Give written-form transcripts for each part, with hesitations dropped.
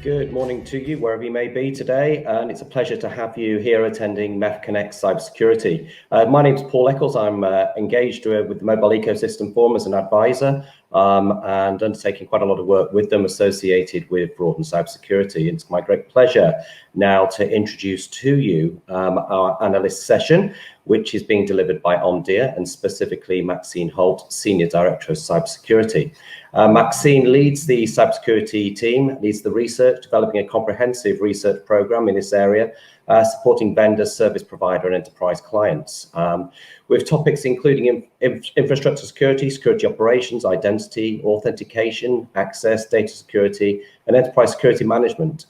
Good morning to you, wherever you may be today, and it's a pleasure to have you here attending MEF Connect Cybersecurity. My name is Paul Eccles. I'm engaged with the Mobile Ecosystem Forum as an advisor and undertaking quite a lot of work with them associated with broadened cybersecurity. It's my great pleasure now to introduce to you our analyst session, which is being delivered by Omdia and specifically Maxine Holt, Senior Director of Cybersecurity. Maxine leads the cybersecurity team, leads the research, developing a comprehensive research program in this area, supporting vendors, service provider, and enterprise clients, with topics including infrastructure security, security operations, identity, authentication, access, data security, and enterprise security management.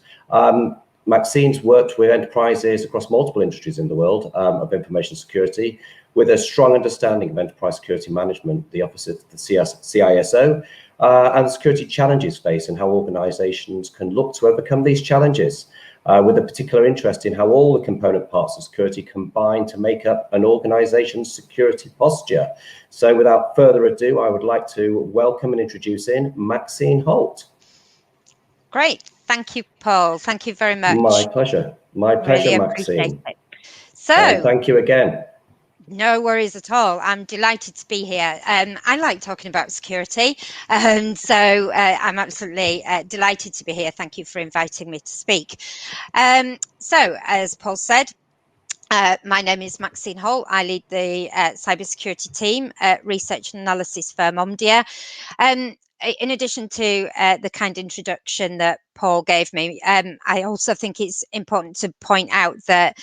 Maxine's worked with enterprises across multiple industries in the world of information security, with a strong understanding of enterprise security management, the Office of the CISO, and the security challenges faced and how organizations can look to overcome these challenges, with a particular interest in how all the component parts of security combine to make up an organization's security posture. So without further ado, I would like to welcome and introduce in Maxine Holt. Great. Thank you, Paul. Thank you very much. My pleasure. My pleasure, Really Maxine. So, thank you again. No worries at all. I'm delighted to be here. I like talking about security, so I'm absolutely delighted to be here. Thank you for inviting me to speak. So, as Paul said, my name is Maxine Holt. I lead the cybersecurity team at research and analysis firm Omdia. In addition to the kind introduction that Paul gave me, I also think it's important to point out that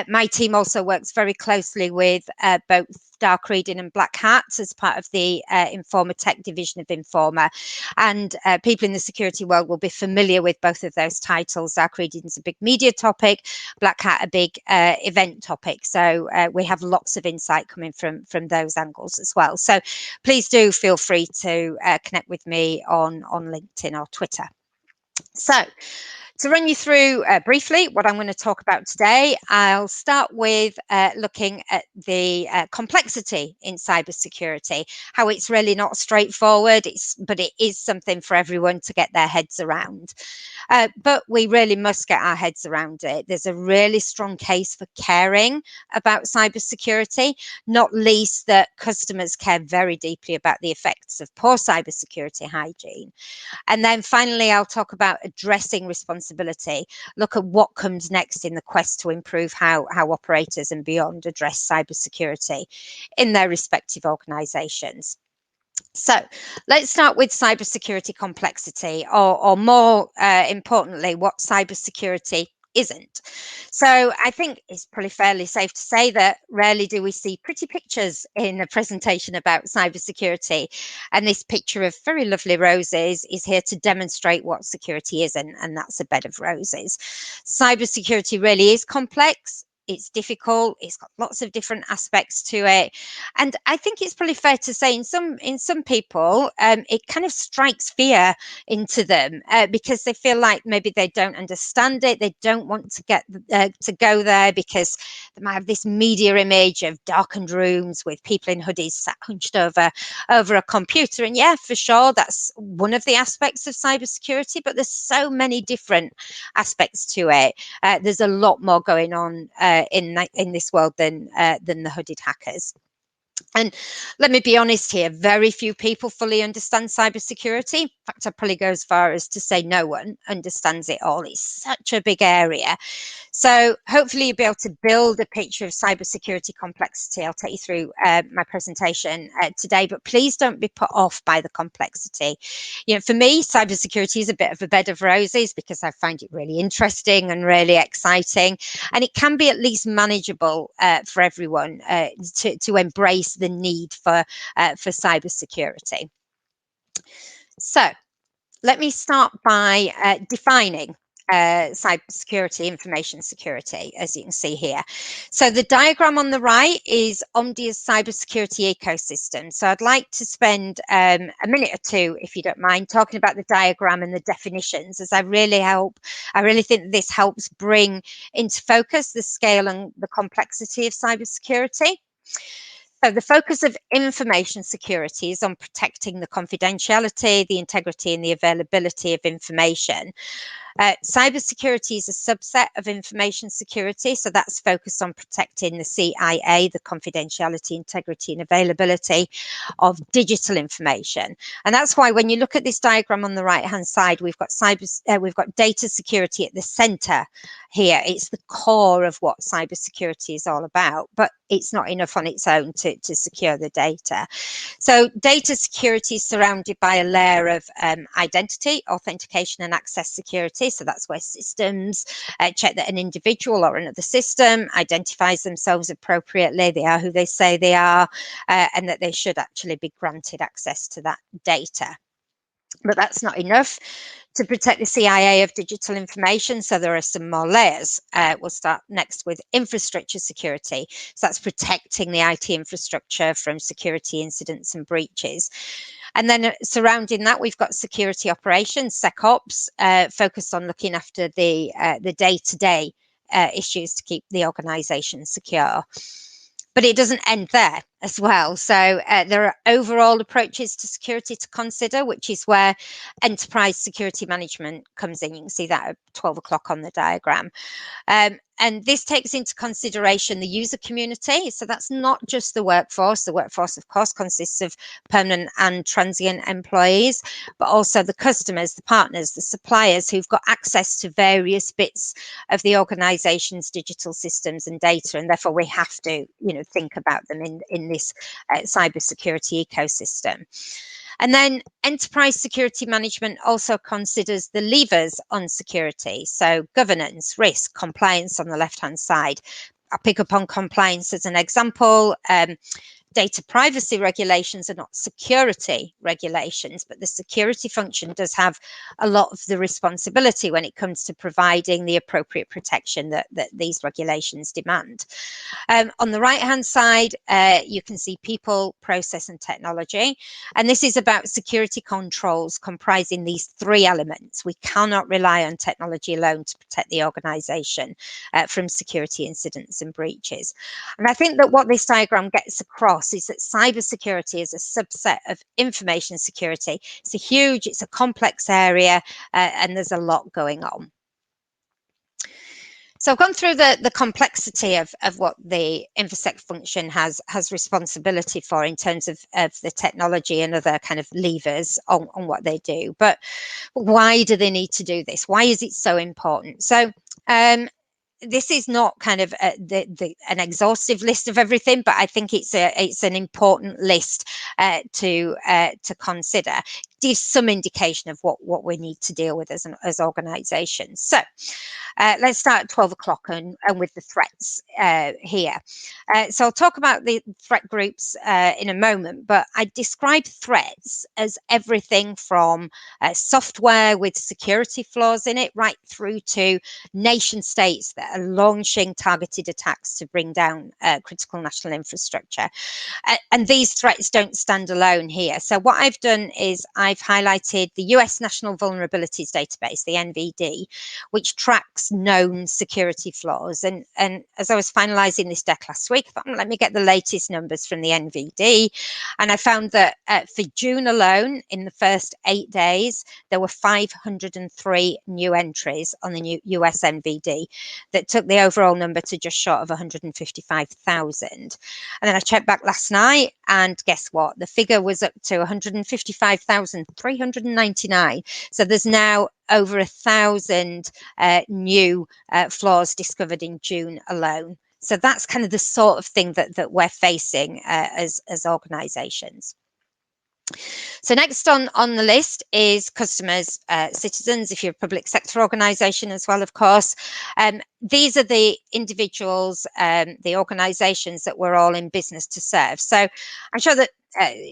my team also works very closely with both Dark Reading and Black Hats as part of the Informa Tech division of Informa. And people in the security world will be familiar with both of those titles. Dark Reading is a big media topic, Black Hat a big event topic. So we have lots of insight coming from those angles as well. So please do feel free to connect with me on LinkedIn or Twitter. So to run you through briefly what I'm going to talk about today, I'll start with looking at the complexity in cybersecurity, how it's really not straightforward, but it is something for everyone to get their heads around. But we really must get our heads around it. There's a really strong case for caring about cybersecurity, not least that customers care very deeply about the effects of poor cybersecurity hygiene. And then finally, I'll talk about addressing responsibility, look at what comes next in the quest to improve how operators and beyond address cybersecurity in their respective organizations. So let's start with cybersecurity complexity, or more importantly, what cybersecurity isn't. So I think it's probably fairly safe to say that rarely do we see pretty pictures in a presentation about cybersecurity. And this picture of very lovely roses is here to demonstrate what security isn't, and that's a bed of roses. Cybersecurity really is complex. It's difficult. It's got lots of different aspects to it, and I think it's probably fair to say in some people, it kind of strikes fear into them because they feel like maybe they don't understand it. They don't want to get to go there because they might have this media image of darkened rooms with people in hoodies sat hunched over a computer. And yeah, for sure, that's one of the aspects of cybersecurity. But there's so many different aspects to it. There's a lot more going on in this world than the hooded hackers. And let me be honest here, very few people fully understand cybersecurity. In fact, I'd probably go as far as to say no one understands it all. It's such a big area. So hopefully you'll be able to build a picture of cybersecurity complexity. I'll take you through my presentation today, but please don't be put off by the complexity. You know, for me, cybersecurity is a bit of a bed of roses because I find it really interesting and really exciting, and it can be at least manageable for everyone to embrace the need for cybersecurity. So let me start by defining cybersecurity, information security, as you can see here. So the diagram on the right is Omdia's cybersecurity ecosystem. So I'd like to spend a minute or two, if you don't mind, talking about the diagram and the definitions, as I really think this helps bring into focus the scale and the complexity of cybersecurity. So the focus of information security is on protecting the confidentiality, the integrity, and the availability of information. Cybersecurity is a subset of information security, so that's focused on protecting the CIA, the confidentiality, integrity, and availability of digital information. And that's why when you look at this diagram on the right-hand side, we've got data security at the center here. It's the core of what cybersecurity is all about, but it's not enough on its own to secure the data. So data security is surrounded by a layer of identity, authentication, and access security. So that's where systems check that an individual or another system identifies themselves appropriately, they are who they say they are, and that they should actually be granted access to that data. But that's not enough to protect the CIA of digital information. So there are some more layers. We'll start next with infrastructure security. So that's protecting the IT infrastructure from security incidents and breaches. And then surrounding that, we've got security operations, SecOps, focused on looking after the day-to-day issues to keep the organization secure. But it doesn't end there as well. So there are overall approaches to security to consider, which is where enterprise security management comes in. You can see that at 12 o'clock on the diagram. And this takes into consideration the user community. So that's not just the workforce. The workforce, of course, consists of permanent and transient employees, but also the customers, the partners, the suppliers who've got access to various bits of the organization's digital systems and data. And therefore, we have to, think about them in this cybersecurity ecosystem. And then enterprise security management also considers the levers on security. So governance, risk, compliance on the left-hand side. I'll pick up on compliance as an example. Data privacy regulations are not security regulations, but the security function does have a lot of the responsibility when it comes to providing the appropriate protection that these regulations demand. On the right-hand side, you can see people, process, and technology. And this is about security controls comprising these three elements. We cannot rely on technology alone to protect the organization from security incidents and breaches. And I think that what this diagram gets across is that cybersecurity is a subset of information security. It's a complex area, and there's a lot going on. So I've gone through the complexity of what the InfoSec function has responsibility for in terms of the technology and other kind of levers on what they do. But why do they need to do this? Why is it so important? So this is not kind of an exhaustive list of everything, but I think it's an important list to consider. Gives some indication of what we need to deal with as organisations. So let's start at 12 o'clock and with the threats here. So I'll talk about the threat groups in a moment, but I describe threats as everything from software with security flaws in it, right through to nation states that are launching targeted attacks to bring down critical national infrastructure. And these threats don't stand alone here. So what I've done is I've highlighted the US National Vulnerabilities Database, the NVD, which tracks known security flaws. And as I was finalizing this deck last week, I thought, let me get the latest numbers from the NVD. And I found that for June alone, in the first 8 days, there were 503 new entries on the new US NVD that took the overall number to just short of 155,000. And then I checked back last night, and guess what? The figure was up to 155,399. So there's now over 1,000 new flaws discovered in June alone. So that's kind of the sort of thing that we're facing as organizations. So next on the list is customers, citizens, if you're a public sector organisation as well, of course. These are the individuals, the organisations that we're all in business to serve. So I'm sure that,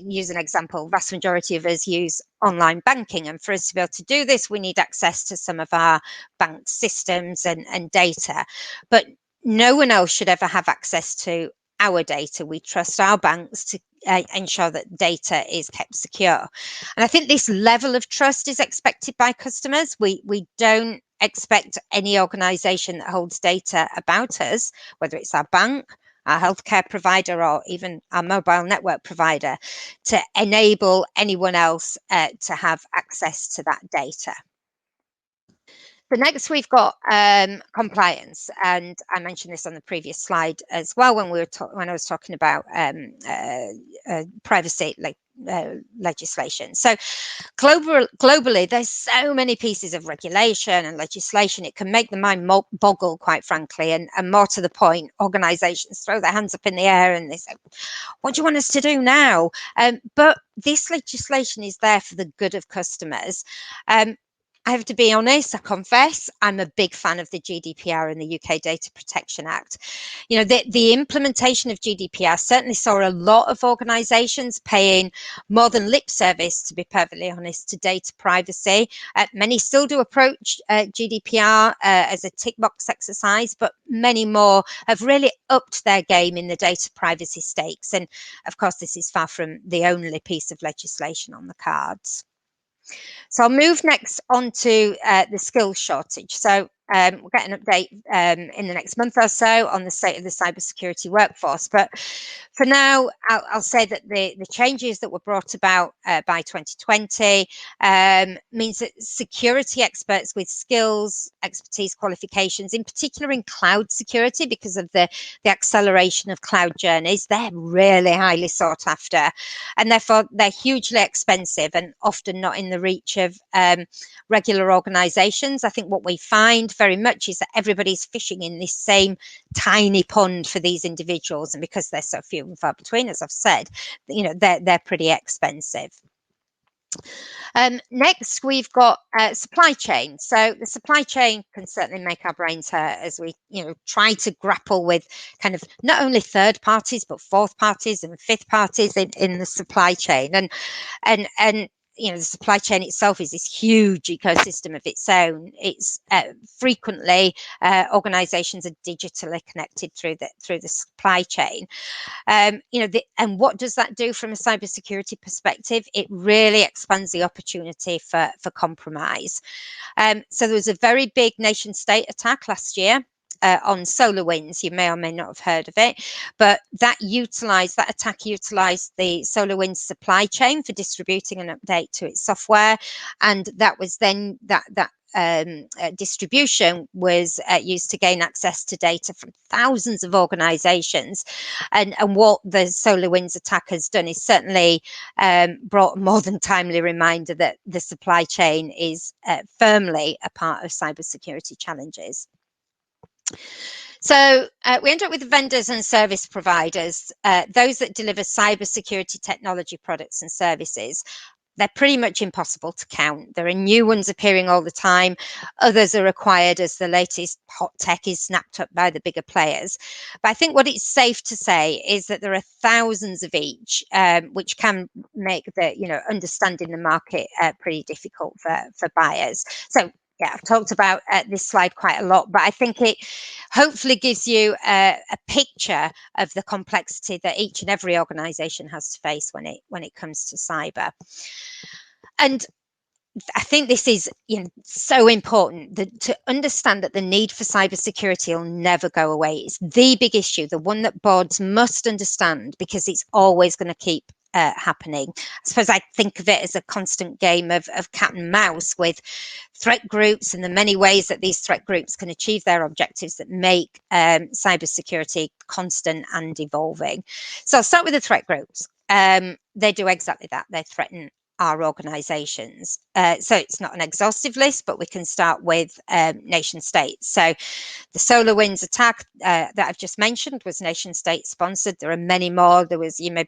use an example, vast majority of us use online banking. And for us to be able to do this, we need access to some of our bank systems and data. But no one else should ever have access to our data. We trust our banks to ensure that data is kept secure. And I think this level of trust is expected by customers. We don't expect any organisation that holds data about us, whether it's our bank, our healthcare provider, or even our mobile network provider, to enable anyone else to have access to that data. So next we've got compliance, and I mentioned this on the previous slide as well when I was talking about privacy legislation. So globally, there's so many pieces of regulation and legislation, it can make the mind boggle, quite frankly, and more to the point, organizations throw their hands up in the air and they say, what do you want us to do now? But this legislation is there for the good of customers. I have to be honest, I confess, I'm a big fan of the GDPR and the UK Data Protection Act. You know, the implementation of GDPR certainly saw a lot of organisations paying more than lip service, to be perfectly honest, to data privacy. Many still do approach GDPR as a tick box exercise, but many more have really upped their game in the data privacy stakes. And of course, this is far from the only piece of legislation on the cards. So I'll move next on to the skills shortage. So we'll get an update in the next month or so on the state of the cybersecurity workforce. But for now, I'll say that the changes that were brought about by 2020 means that security experts with skills, expertise, qualifications, in particular in cloud security, because of the acceleration of cloud journeys, they're really highly sought after. And therefore, they're hugely expensive and often not in the reach of regular organizations. I think what we find very much is that everybody's fishing in this same tiny pond for these individuals, and because they're so few and far between, as I've said, you know, they're pretty expensive. Next, we've got supply chain. So the supply chain can certainly make our brains hurt as we, you know, try to grapple with kind of not only third parties but fourth parties and fifth parties in the supply chain, and you know, the supply chain itself is this huge ecosystem of its own. It's frequently organizations are digitally connected through the supply chain. You know, and what does that do from a cybersecurity perspective? It really expands the opportunity for compromise. So there was a very big nation state attack last year on SolarWinds. You may or may not have heard of it, but that attack utilized the SolarWinds supply chain for distributing an update to its software, and that was then that distribution was used to gain access to data from thousands of organizations. And what the SolarWinds attack has done is certainly brought a more than timely reminder that the supply chain is firmly a part of cybersecurity challenges. So we end up with vendors and service providers, those that deliver cybersecurity technology products and services. They're pretty much impossible to count. There are new ones appearing all the time. Others are acquired as the latest hot tech is snapped up by the bigger players. But I think what it's safe to say is that there are thousands of each, which can make the, you know, understanding the market pretty difficult for buyers. So yeah, I've talked about this slide quite a lot, but I think it hopefully gives you a picture of the complexity that each and every organization has to face when it comes to cyber. And I think this is, you know, so important to understand that the need for cybersecurity will never go away. It's the big issue, the one that boards must understand, because it's always going to keep happening. I suppose I think of it as a constant game of cat and mouse with threat groups and the many ways that these threat groups can achieve their objectives that make cybersecurity constant and evolving. So I'll start with the threat groups. They do exactly that. They threaten our organizations. So it's not an exhaustive list, but we can start with nation states. So the SolarWinds attack that I've just mentioned was nation state sponsored. There are many more. There was, you may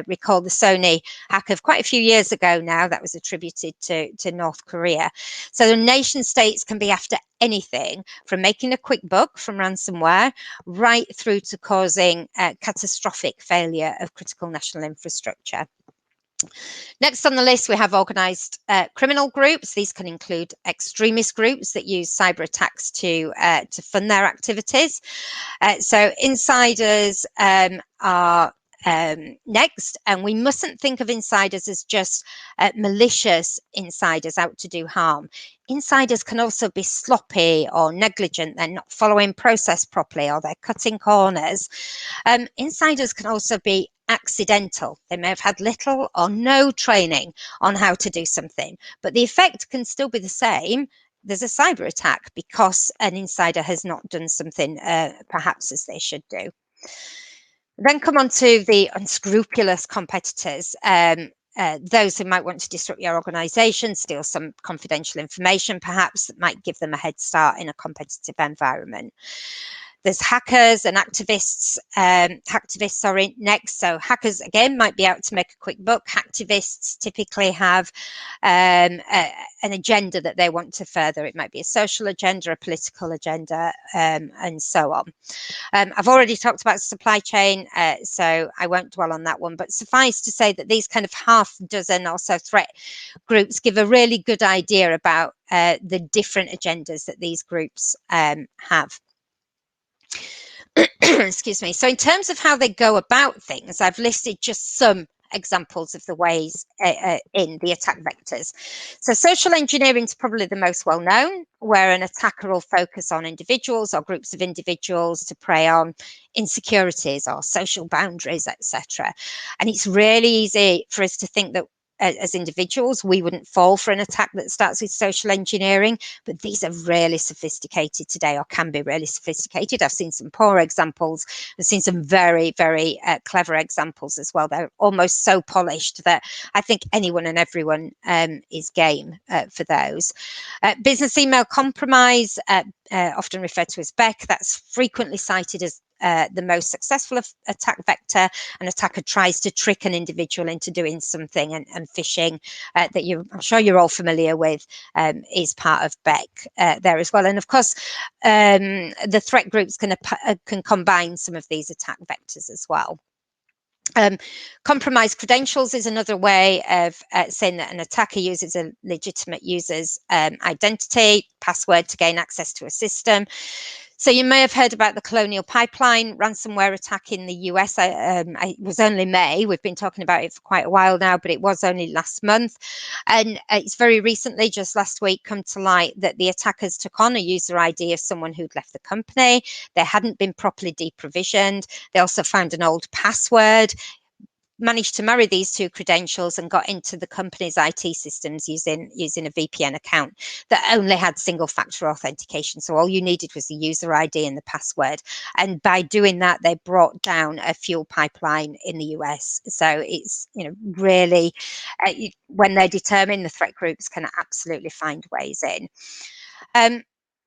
recall the Sony hack of quite a few years ago now that was attributed to North Korea. So the nation states can be after anything from making a quick buck from ransomware right through to causing catastrophic failure of critical national infrastructure. Next on the list, we have organised criminal groups. These can include extremist groups that use cyber attacks to fund their activities. So insiders are next, and we mustn't think of insiders as just malicious insiders out to do harm. Insiders can also be sloppy or negligent. They're not following process properly, or they're cutting corners. Insiders can also be accidental. They may have had little or no training on how to do something, but the effect can still be the same there's a cyber attack because an insider has not done something perhaps as they should do. Then come on to the unscrupulous competitors, those who might want to disrupt your organization, steal some confidential information, perhaps, that might give them a head start in a competitive environment. There's hackers and activists. Hacktivists are in next. So hackers, again, might be out to make a quick buck. Hacktivists typically have an agenda that they want to further. It might be a social agenda, a political agenda, and so on. I've already talked about supply chain, so I won't dwell on that one, but suffice to say that these kind of half dozen or so threat groups give a really good idea about the different agendas that these groups have. Excuse me. So in terms of how they go about things, I've listed just some examples of the ways in the attack vectors. So social engineering is probably the most well known, where an attacker will focus on individuals or groups of individuals to prey on insecurities or social boundaries, etc. And it's really easy for us to think that as individuals, we wouldn't fall for an attack that starts with social engineering, but these are really sophisticated today, or can be really sophisticated. I've seen some poor examples. I've seen some very, very clever examples as well. They're almost so polished that I think anyone and everyone is game for those. Business email compromise, often referred to as BEC, that's frequently cited as the most successful attack vector. An attacker tries to trick an individual into doing something, and phishing that I'm sure you're all familiar with is part of BEC there as well. And of course, the threat groups can combine some of these attack vectors as well. Compromised credentials is another way of saying that an attacker uses a legitimate user's identity, password to gain access to a system. So you may have heard about the Colonial Pipeline ransomware attack in the US. It was only May. We've been talking about it for quite a while now, but it was only last month. And it's very recently, just last week, come to light that the attackers took on a user ID of someone who'd left the company. They hadn't been properly deprovisioned. They also found an old password, managed to marry these two credentials, and got into the company's IT systems using a VPN account that only had single factor authentication. So all you needed was the user ID and the password. And by doing that, they brought down a fuel pipeline in the US. So it's, really, when they're determined, the threat groups can absolutely find ways in.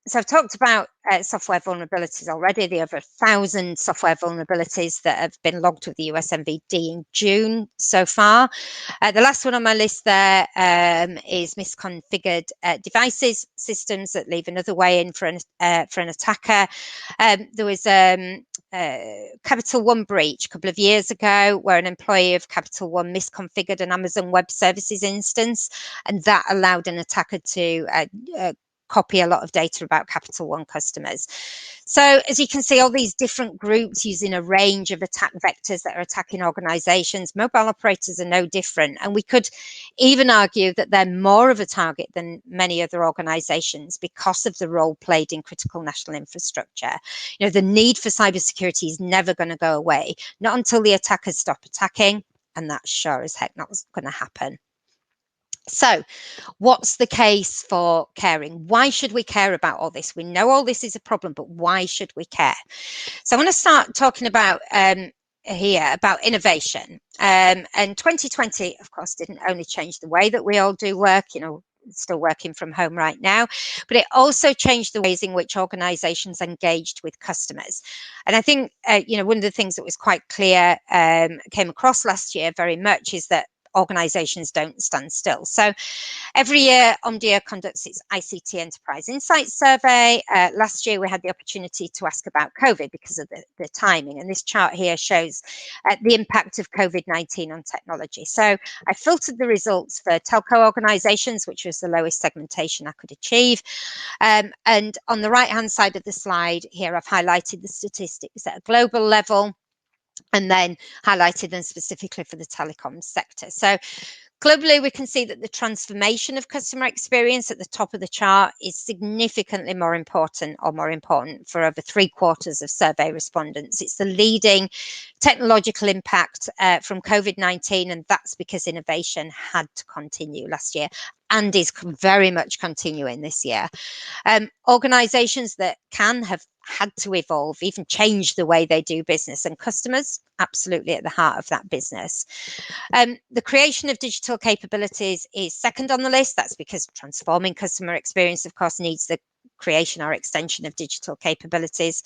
So I've talked about software vulnerabilities already. There are over 1,000 software vulnerabilities that have been logged with the US MVD in June so far. The last one on my list there is misconfigured devices, systems that leave another way in for an attacker. There was Capital One breach a couple of years ago, where an employee of Capital One misconfigured an Amazon Web Services instance, and that allowed an attacker to copy a lot of data about Capital One customers. So as you can see, all these different groups using a range of attack vectors that are attacking organizations. Mobile operators are no different. And we could even argue that they're more of a target than many other organizations because of the role played in critical national infrastructure. The need for cybersecurity is never going to go away, not until the attackers stop attacking. And that's sure as heck not going to happen. So what's the case for caring? Why should we care about all this? We know all this is a problem, but why should we care? So I want to start talking about here about innovation. And 2020, of course, didn't only change the way that we all do work, still working from home right now, but it also changed the ways in which organizations engaged with customers. And I think, one of the things that was quite clear, came across last year very much, is that organizations don't stand still. So every year, Omdia conducts its ICT Enterprise Insights Survey. Last year, we had the opportunity to ask about COVID because of the timing. And this chart here shows the impact of COVID-19 on technology. So I filtered the results for telco organizations, which was the lowest segmentation I could achieve. And on the right-hand side of the slide here, I've highlighted the statistics at a global level, and then highlighted them specifically for the telecoms sector. So globally, we can see that the transformation of customer experience at the top of the chart is significantly more important for over 3/4 of survey respondents. It's the leading technological impact from COVID-19, and that's because innovation had to continue last year. and is very much continuing this year. Organizations that can have had to evolve, even change the way they do business, and customers absolutely at the heart of that business. The creation of digital capabilities is second on the list. That's because transforming customer experience, of course, needs the creation or extension of digital capabilities.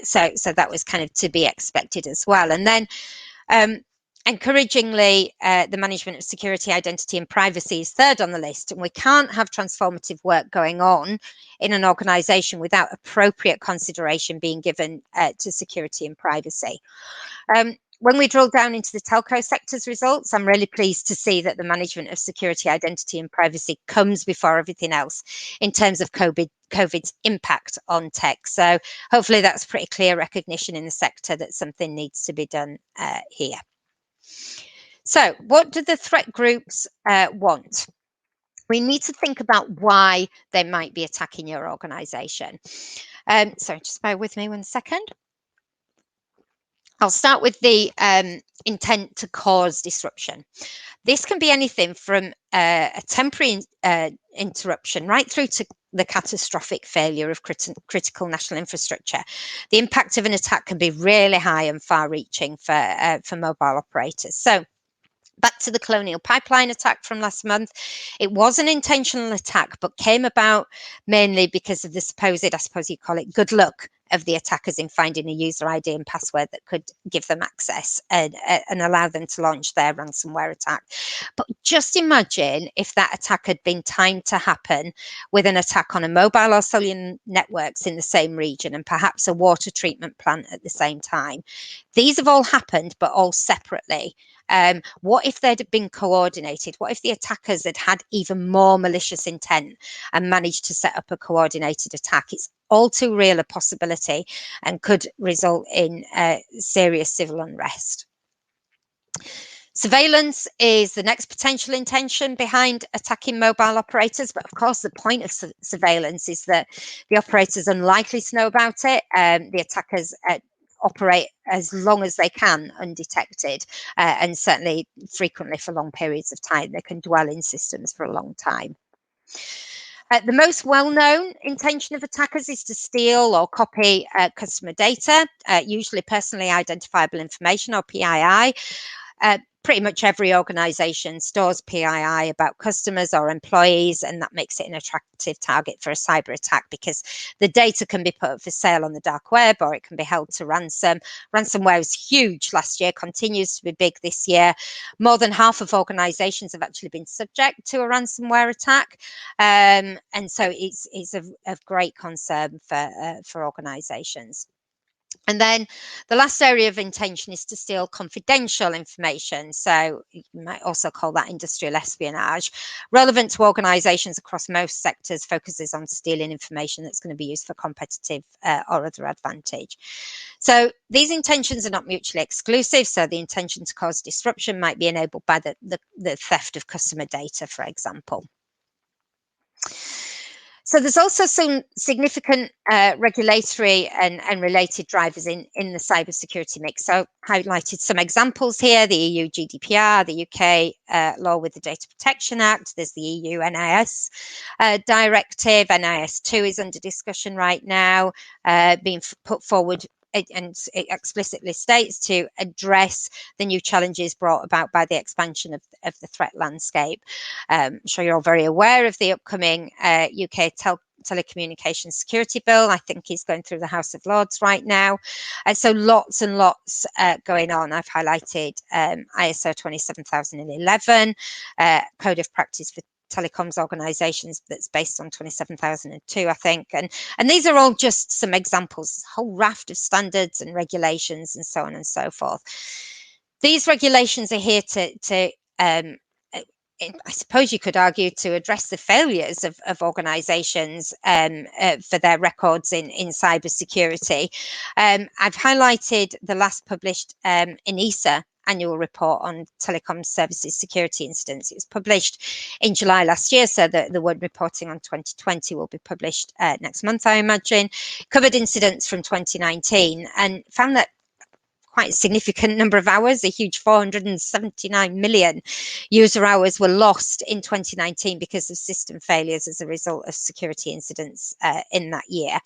So that was kind of to be expected as well. And then encouragingly, the management of security, identity and privacy is third on the list. And we can't have transformative work going on in an organization without appropriate consideration being given to security and privacy. When we drill down into the telco sector's results, I'm really pleased to see that the management of security, identity and privacy comes before everything else in terms of COVID's impact on tech. So hopefully that's pretty clear recognition in the sector that something needs to be done here. So what do the threat groups want? We need to think about why they might be attacking your organization. So just bear with me 1 second. I'll start with the intent to cause disruption. This can be anything from a temporary interruption right through to the catastrophic failure of critical national infrastructure. The impact of an attack can be really high and far-reaching for mobile operators. So back to the Colonial Pipeline attack from last month. It was an intentional attack, but came about mainly because of the supposed, I suppose you call it, good luck of the attackers in finding a user ID and password that could give them access and allow them to launch their ransomware attack. But just imagine if that attack had been timed to happen with an attack on a mobile or cellular networks in the same region and perhaps a water treatment plant at the same time. These have all happened, but all separately. What if they'd been coordinated? What if the attackers had had even more malicious intent and managed to set up a coordinated attack? It's all too real a possibility and could result in serious civil unrest. Surveillance is the next potential intention behind attacking mobile operators, but of course the point of surveillance is that the operator is unlikely to know about it. The attackers operate as long as they can undetected, and certainly frequently for long periods of time. They can dwell in systems for a long time. The most well-known intention of attackers is to steal or copy customer data, usually personally identifiable information or PII. Pretty much every organization stores PII about customers or employees, and that makes it an attractive target for a cyber attack because the data can be put up for sale on the dark web or it can be held to ransom. Ransomware was huge last year, continues to be big this year. More than half of organizations have actually been subject to a ransomware attack. And so it's of great concern for organizations. And then the last area of intention is to steal confidential information. So you might also call that industrial espionage. Relevant to organizations across most sectors, focuses on stealing information that's going to be used for competitive or other advantage. So these intentions are not mutually exclusive. So the intention to cause disruption might be enabled by the theft of customer data, for example. So there's also some significant regulatory and related drivers in the cybersecurity mix. So I highlighted some examples here: the EU GDPR, the UK law with the Data Protection Act. There's the EU NIS directive. NIS 2 is under discussion right now, being put forward. And it explicitly states to address the new challenges brought about by the expansion of the threat landscape. I'm sure you're all very aware of the upcoming UK telecommunications security bill. I think is going through the House of Lords right now. So lots and lots going on. I've highlighted ISO 27011, Code of Practice for telecoms organizations that's based on 27002, I think, and these are all just some examples, a whole raft of standards and regulations and so on and so forth. These regulations are here to I suppose you could argue, to address the failures of organizations for their records in cybersecurity. I've highlighted the last published ENISA annual report on telecom services security incidents. It was published in July last year, so the one reporting on 2020 will be published next month, I imagine. Covered incidents from 2019 and found that quite a significant number of hours. A huge 479 million user hours were lost in 2019 because of system failures as a result of security incidents in that year.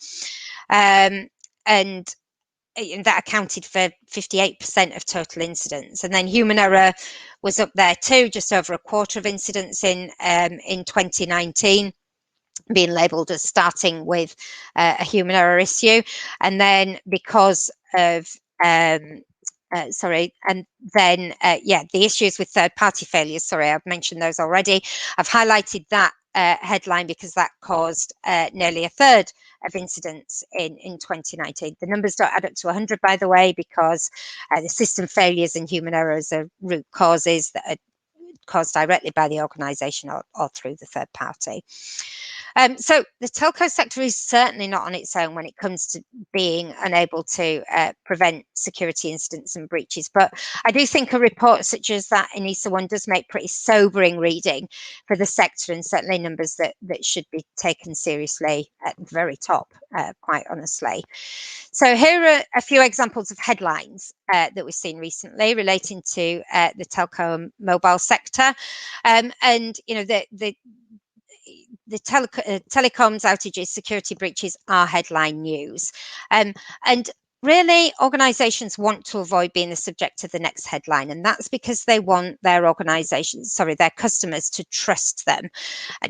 And that accounted for 58% of total incidents. And then human error was up there too, just over a quarter of incidents in 2019 being labelled as starting with a human error issue. And then because of the issues with third-party failures, sorry, I've mentioned those already. I've highlighted that headline because that caused nearly a third of incidents in 2019. The numbers don't add up to 100, by the way, because the system failures and human errors are root causes that are caused directly by the organisation or through the third party. So the telco sector is certainly not on its own when it comes to being unable to prevent security incidents and breaches. But I do think a report such as that ENISA one does make pretty sobering reading for the sector, and certainly numbers that should be taken seriously at the very top, quite honestly. So here are a few examples of headlines that we've seen recently relating to the telco and mobile sector. And, you know, the telecoms outages, security breaches are headline news. And really, organisations want to avoid being the subject of the next headline, and that's because they want their their customers to trust them.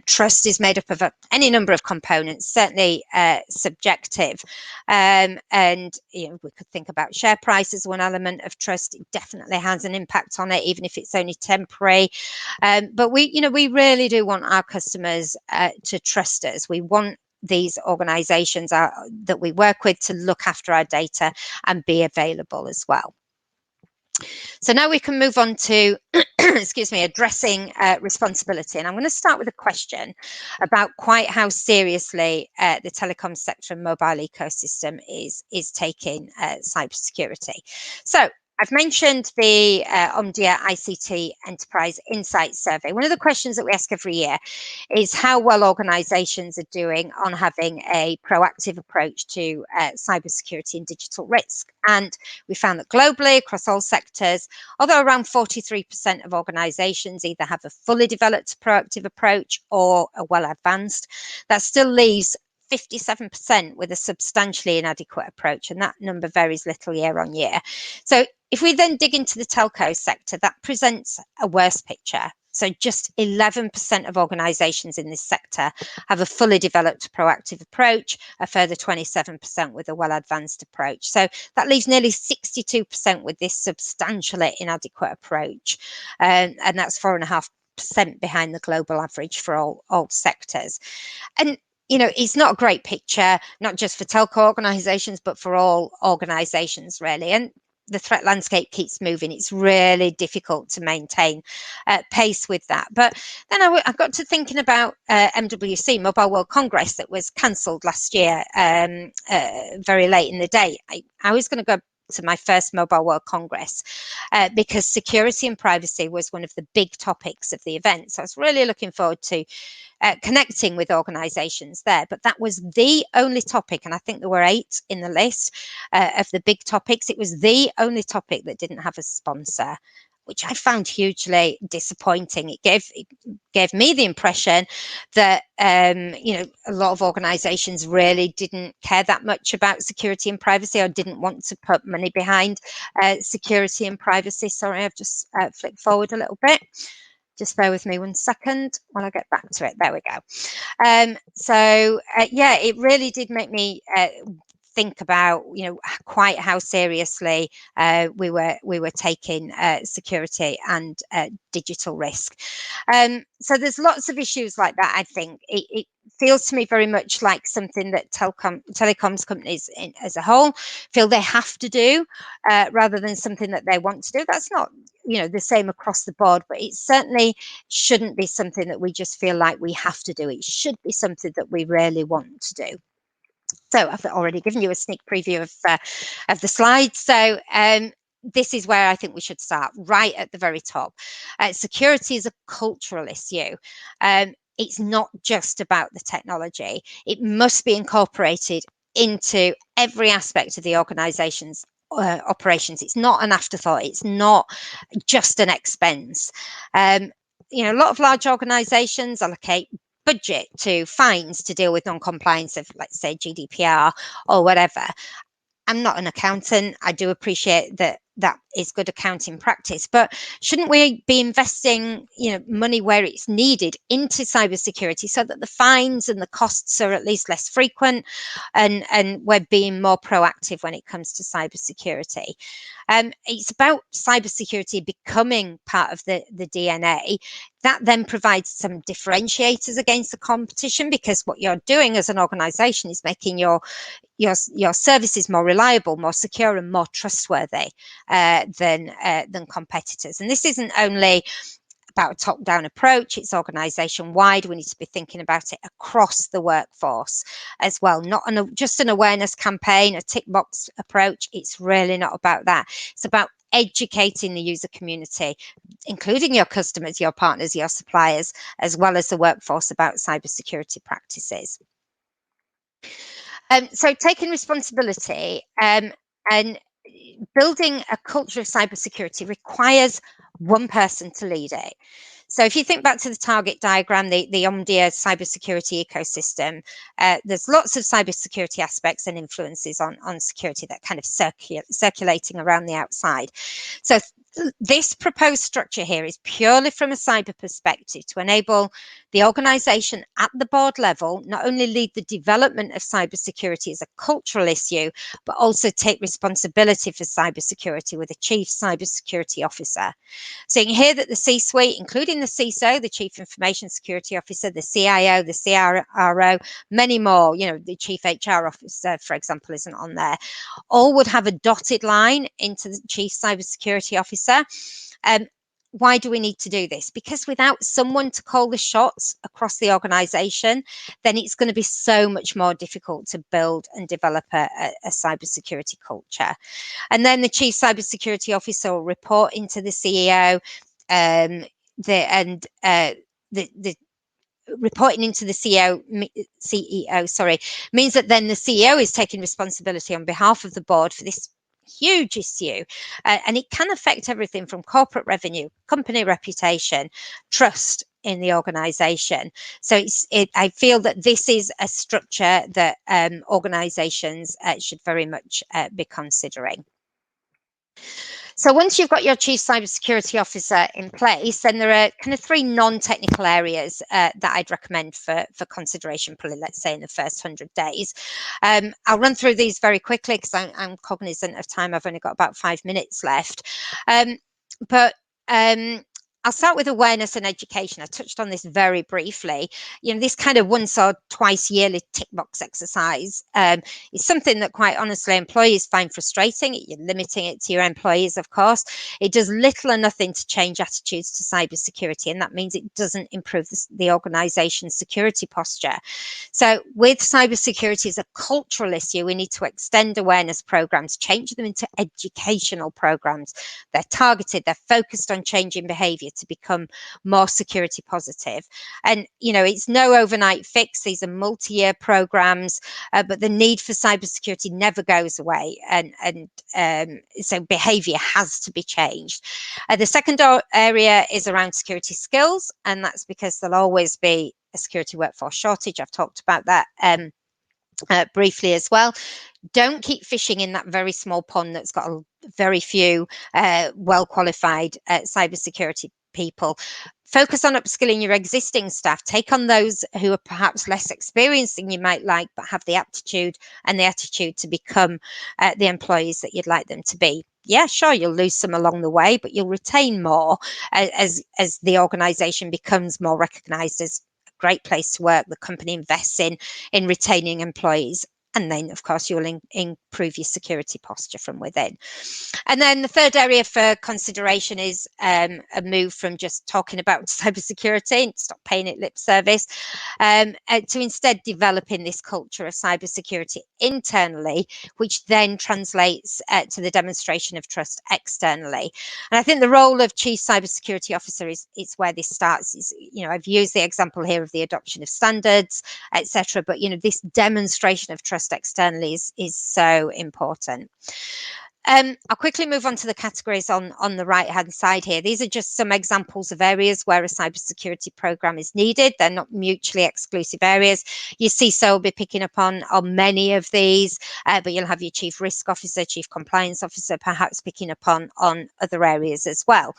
Trust is made up of any number of components, certainly subjective. And you know, we could think about share price as one element of trust. It definitely has an impact on it, even if it's only temporary. But we really do want our customers to trust us. We want these organizations that we work with to look after our data and be available as well. So now we can move on to, excuse me, addressing responsibility. And I'm going to start with a question about quite how seriously the telecom sector and mobile ecosystem is taking cybersecurity. So I've mentioned the Omdia ICT Enterprise Insights Survey. One of the questions that we ask every year is how well organisations are doing on having a proactive approach to cybersecurity and digital risk. And we found that globally, across all sectors, although around 43% of organisations either have a fully developed proactive approach or are well advanced, that still leaves 57% with a substantially inadequate approach, and that number varies little year on year. So if we then dig into the telco sector, that presents a worse picture. So just 11% of organisations in this sector have a fully developed proactive approach, a further 27% with a well-advanced approach. So that leaves nearly 62% with this substantially inadequate approach, and that's 4.5% behind the global average for all sectors. And you know, it's not a great picture, not just for telco organisations, but for all organisations, really. And the threat landscape keeps moving. It's really difficult to maintain pace with that. But then I got to thinking about MWC, Mobile World Congress, that was cancelled last year, very late in the day. I was going to go to my first Mobile World Congress because security and privacy was one of the big topics of the event. So I was really looking forward to connecting with organisations there, but that was the only topic, and I think there were 8 in the list of the big topics. It was the only topic that didn't have a sponsor, which I found hugely disappointing. It gave me the impression that you know, a lot of organisations really didn't care that much about security and privacy, or didn't want to put money behind security and privacy. Sorry, I've just flicked forward a little bit. Just bear with me 1 second while I get back to it. There we go. Yeah, it really did make me think about, you know, quite how seriously we were taking security and digital risk. So there's lots of issues like that. I think it feels to me very much like something that telecoms companies as a whole feel they have to do, rather than something that they want to do. That's not, you know, the same across the board, but it certainly shouldn't be something that we just feel like we have to do. It should be something that we really want to do. So I've already given you a sneak preview of the slides. So this is where I think we should start, right at the very top. Security is a cultural issue. It's not just about the technology. It must be incorporated into every aspect of the organization's operations. It's not an afterthought. It's not just an expense. A lot of large organizations allocate budget to fines to deal with non-compliance of, let's say, GDPR or whatever. I'm not an accountant. I do appreciate that is good accounting practice, but shouldn't we be investing, money where it's needed into cybersecurity so that the fines and the costs are at least less frequent, and we're being more proactive when it comes to cybersecurity? It's about cybersecurity becoming part of the DNA. That then provides some differentiators against the competition, because what you're doing as an organization is making your services more reliable, more secure, and more trustworthy than competitors. And this isn't only about a top-down approach, it's organization-wide. We need to be thinking about it across the workforce as well, not just an awareness campaign, a tick box approach. It's really not about that. It's about educating the user community, including your customers, your partners, your suppliers, as well as the workforce, about cybersecurity practices. So taking responsibility and building a culture of cybersecurity requires one person to lead it. So if you think back to the target diagram, the Omdia cybersecurity ecosystem, there's lots of cybersecurity aspects and influences on security that kind of circulating around the outside. So this proposed structure here is purely from a cyber perspective to enable the organization at the board level not only lead the development of cybersecurity as a cultural issue, but also take responsibility for cybersecurity with a chief cybersecurity officer. So you can hear that the C-suite, including the CISO, the Chief Information Security Officer, the CIO, the CRO, many more, the Chief HR Officer, for example, isn't on there, all would have a dotted line into the Chief Cybersecurity Officer. Why do we need to do this? Because without someone to call the shots across the organization, then it's going to be so much more difficult to build and develop a cybersecurity culture. And then the Chief Cybersecurity Officer will report into the CEO, reporting into the CEO, means that then the CEO is taking responsibility on behalf of the board for this huge issue, and it can affect everything from corporate revenue, company reputation, trust in the organization. So I feel that this is a structure that organizations should very much be considering. So once you've got your Chief Cybersecurity Officer in place, then there are kind of three non-technical areas that I'd recommend for consideration, probably, let's say, in the first 100 days. I'll run through these very quickly because I'm cognizant of time. I've only got about 5 minutes left. I'll start with awareness and education. I touched on this very briefly. This kind of once or twice yearly tick box exercise is something that, quite honestly, employees find frustrating. You're limiting it to your employees, of course. It does little or nothing to change attitudes to cybersecurity, and that means it doesn't improve the organization's security posture. So with cybersecurity as a cultural issue, we need to extend awareness programs, change them into educational programs. They're targeted, they're focused on changing behavior to become more security positive. And it's no overnight fix. These are multi-year programs, but the need for cybersecurity never goes away, and so behavior has to be changed. The second area is around security skills, and that's because there'll always be a security workforce shortage. I've talked about that briefly as well. Don't keep fishing in that very small pond that's got very few well-qualified cybersecurity people. Focus on upskilling your existing staff. Take on those who are perhaps less experienced than you might like, but have the aptitude and the attitude to become the employees that you'd like them to be. Yeah, sure, you'll lose some along the way, but you'll retain more as the organization becomes more recognized as a great place to work. The company invests in retaining employees. And then, of course, you'll improve your security posture from within. And then the third area for consideration is a move from just talking about cybersecurity and stop paying it lip service to instead developing this culture of cybersecurity internally, which then translates to the demonstration of trust externally. And I think the role of Chief Cybersecurity Officer is where this starts. I've used the example here of the adoption of standards, etc. But this demonstration of trust externally is so important. I'll quickly move on to the categories on the right-hand side here. These are just some examples of areas where a cybersecurity program is needed. They're not mutually exclusive areas. Your CISO will be picking up on many of these, but you'll have your chief risk officer, chief compliance officer, perhaps picking up on other areas as well.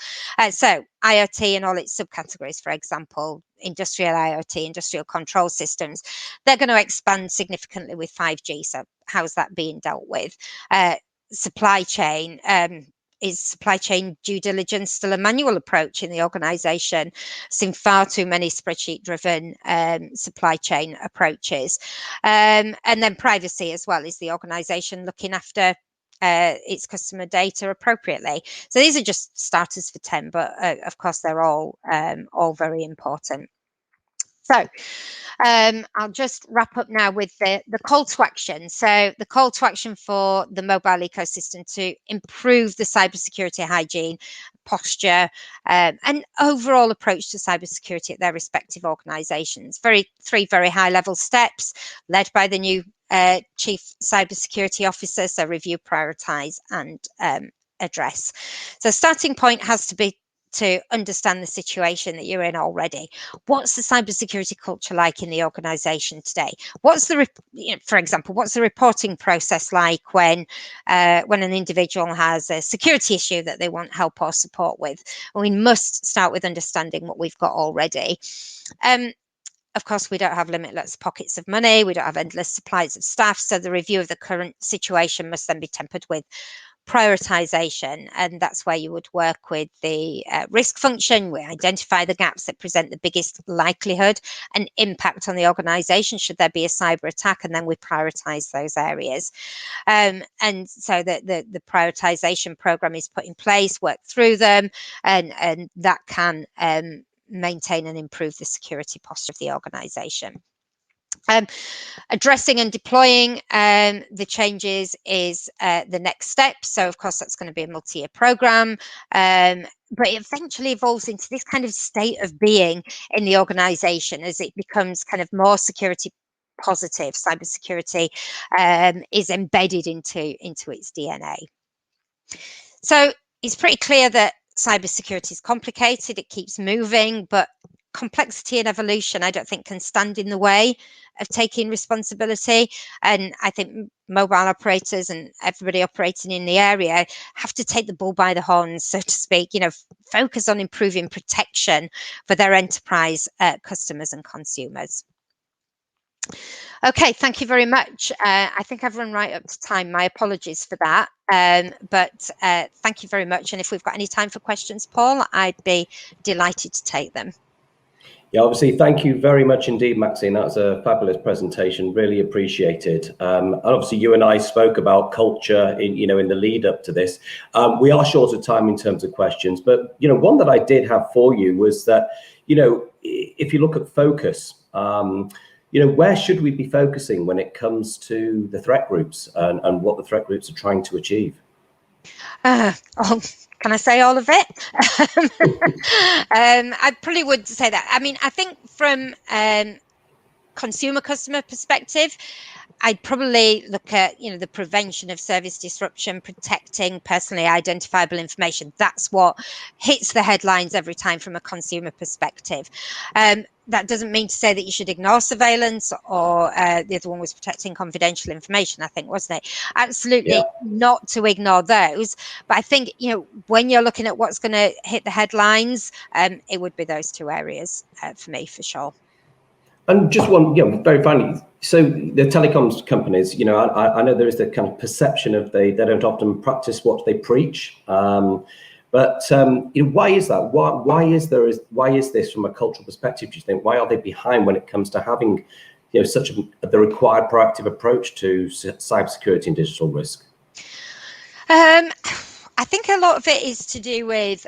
So IoT and all its subcategories, for example, industrial IoT, industrial control systems, they're going to expand significantly with 5G. So how's that being dealt with? Supply chain, is supply chain due diligence still a manual approach in the organization? Seen far too many spreadsheet driven supply chain approaches. And then privacy as well. Is the organization looking after its customer data appropriately? So these are just starters for 10, but of course they're all very important. So I'll just wrap up now with the call to action. So the call to action for the mobile ecosystem to improve the cybersecurity hygiene, posture, and overall approach to cybersecurity at their respective organizations. Three very high level steps led by the new chief cybersecurity officer. So review, prioritize, and address. So starting point has to be to understand the situation that you're in already. What's the cybersecurity culture like in the organization today? What's the, for example, what's the reporting process like when an individual has a security issue that they want help or support with? And we must start with understanding what we've got already. Of course, we don't have limitless pockets of money. We don't have endless supplies of staff. So the review of the current situation must then be tempered with prioritization, and that's where you would work with the risk function. We identify the gaps that present the biggest likelihood and impact on the organization should there be a cyber attack, and then we prioritize those areas. And so the prioritization program is put in place, work through them, and that can maintain and improve the security posture of the organization. Addressing and deploying the changes is the next step. So, of course, that's going to be a multi-year program, but it eventually evolves into this kind of state of being in the organization as it becomes kind of more security positive. Cybersecurity is embedded into its DNA. So it's pretty clear that cybersecurity is complicated. It keeps moving, but complexity and evolution, I don't think, can stand in the way of taking responsibility. And I think mobile operators and everybody operating in the area have to take the bull by the horns, so to speak, focus on improving protection for their enterprise customers and consumers. Okay, thank you very much. I think I've run right up to time. My apologies for that. But thank you very much. And if we've got any time for questions, Paul, I'd be delighted to take them. Yeah, obviously, thank you very much indeed, Maxine. That was a fabulous presentation. Really appreciated. And obviously, you and I spoke about culture in the lead up to this. We are short of time in terms of questions, but one that I did have for you was that if you look at focus, where should we be focusing when it comes to the threat groups and what the threat groups are trying to achieve? Can I say all of it? I probably would say that. I mean, I think from consumer customer perspective, I'd probably look at, the prevention of service disruption, protecting personally identifiable information. That's what hits the headlines every time from a consumer perspective. That doesn't mean to say that you should ignore surveillance or the other one was protecting confidential information, I think, wasn't it? Absolutely not to ignore those. But I think, when you're looking at what's going to hit the headlines, it would be those two areas for me, for sure. And just one, very finally, so the telecoms companies, I know there is the kind of perception of they don't often practice what they preach. But why is that? Why is this from a cultural perspective? Do you think? Why are they behind when it comes to having, such the required proactive approach to cybersecurity and digital risk? I think a lot of it is to do with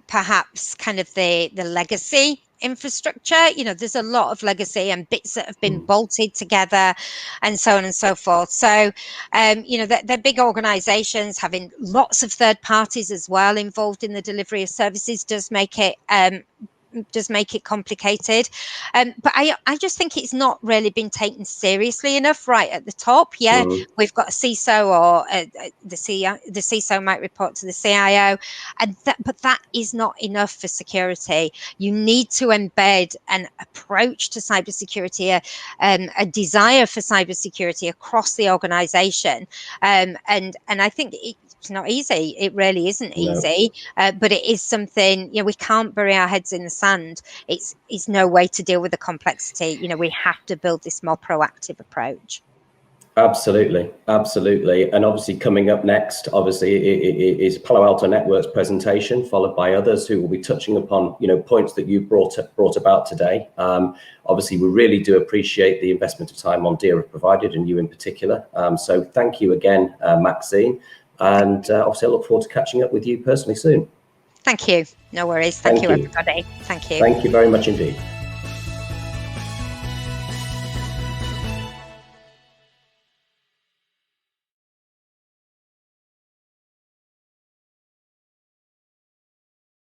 perhaps kind of the legacy infrastructure. There's a lot of legacy and bits that have been bolted together and so on and so forth. So, they're big organizations having lots of third parties as well involved in the delivery of services does make it does make it complicated. But I just think it's not really been taken seriously enough right at the top. Yeah, we've got a CISO, or the CISO might report to the CIO, and but that is not enough for security. You need to embed an approach to cybersecurity, a desire for cybersecurity across the organization, and I think it's not easy. It really isn't easy, but it is something, we can't bury our heads in the sand. It's no way to deal with the complexity. We have to build this more proactive approach. Absolutely. And obviously coming up next, obviously, is Palo Alto Networks presentation, followed by others who will be touching upon, points that you brought about today. Obviously, we really do appreciate the investment of time Omdia have provided, and you in particular. So thank you again, Maxine. And obviously, I look forward to catching up with you personally soon. Thank you. No worries. Thank you, everybody. Thank you. Thank you very much indeed.